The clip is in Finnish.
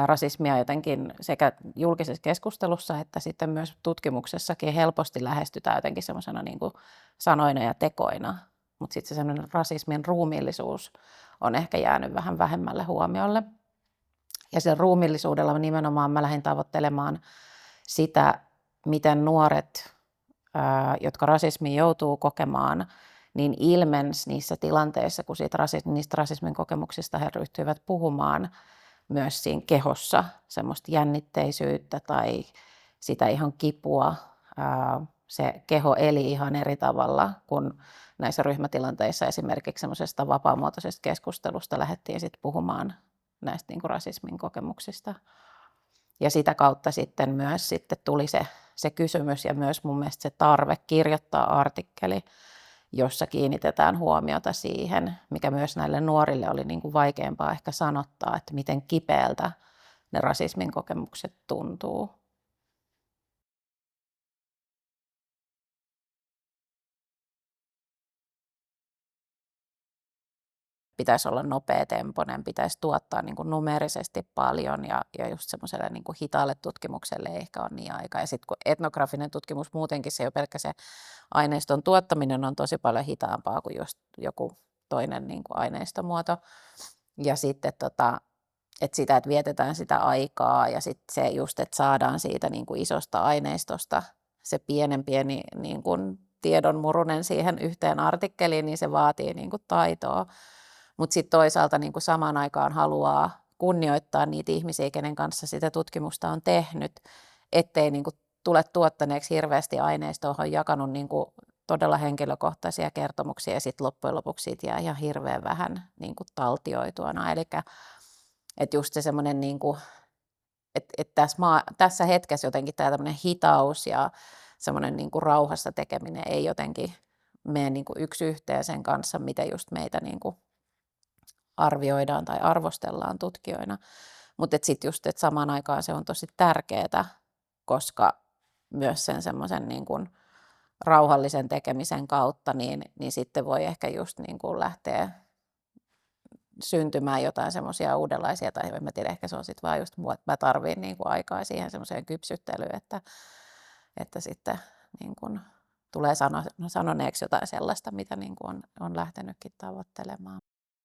rasismia jotenkin sekä julkisessa keskustelussa että sitten myös tutkimuksessakin helposti lähestytään jotenkin semmoisena niin kuin sanoina ja tekoina, mutta sitten se semmoinen rasismin ruumiillisuus on ehkä jäänyt vähän vähemmälle huomiolle. Ja sen ruumiillisuudella nimenomaan mä lähdin tavoittelemaan sitä, miten nuoret, jotka rasismin joutuu kokemaan, niin ilmens niissä tilanteissa, kun niistä rasismin kokemuksista he ryhtyivät puhumaan myös siinä kehossa semmoista jännitteisyyttä tai sitä ihan kipua. Se keho eli ihan eri tavalla kuin näissä ryhmätilanteissa esimerkiksi semmoisesta vapaamuotoisesta keskustelusta lähdettiin sitten puhumaan näistä niin kuin rasismin kokemuksista. Ja sitä kautta sitten myös sitten tuli se kysymys ja myös mun mielestä se tarve kirjoittaa artikkeli, jossa kiinnitetään huomiota siihen, mikä myös näille nuorille oli niin kuin vaikeampaa ehkä sanottaa, että miten kipeältä ne rasismin kokemukset tuntuu. Pitäisi olla nopeatempoinen, pitäisi tuottaa niin kuin numeerisesti paljon ja just semmoiselle niin kuin hitaalle tutkimukselle ei ehkä ole niin aikaa. Ja sitten kun etnografinen tutkimus muutenkin, se jo pelkkä se aineiston tuottaminen on tosi paljon hitaampaa kuin just joku toinen niin kuin aineistomuoto. Ja sitten että vietetään sitä aikaa ja sitten se just, että saadaan siitä niin kuin isosta aineistosta se pieni niin kuin tiedonmurunen siihen yhteen artikkeliin, niin se vaatii niin kuin taitoa. Mutta sitten toisaalta niin kuin samaan aikaan haluaa kunnioittaa niitä ihmisiä, kenen kanssa sitä tutkimusta on tehnyt, ettei niin kuin tule tuottaneeksi hirveästi aineistoa, on jakanut niin kuin todella henkilökohtaisia kertomuksia ja sitten loppujen lopuksi siitä jää ihan hirveän vähän niin kuin taltioituana. Eli että just se semmoinen, niin kuin, että tässä hetkessä jotenkin tämä tämmöinen hitaus ja semmoinen niin kuin rauhassa tekeminen ei jotenkin mene niin kuin yksi yhteen sen kanssa, mitä just meitä niin kuin arvioidaan tai arvostellaan tutkijoina. Mutta sitten just, että samaan aikaan se on tosi tärkeää, koska myös sen semmoisen niin kuin rauhallisen tekemisen kautta, niin sitten voi ehkä just niin kuin lähteä syntymään jotain semmoisia uudenlaisia, tai en mä tiedä, ehkä se on sitten vaan just mua, että mä tarviin niin kuin aikaa siihen semmoiseen kypsyttelyyn, että sitten niin kuin tulee sanoneeksi jotain sellaista, mitä niin kuin on lähtenytkin tavoittelemaan.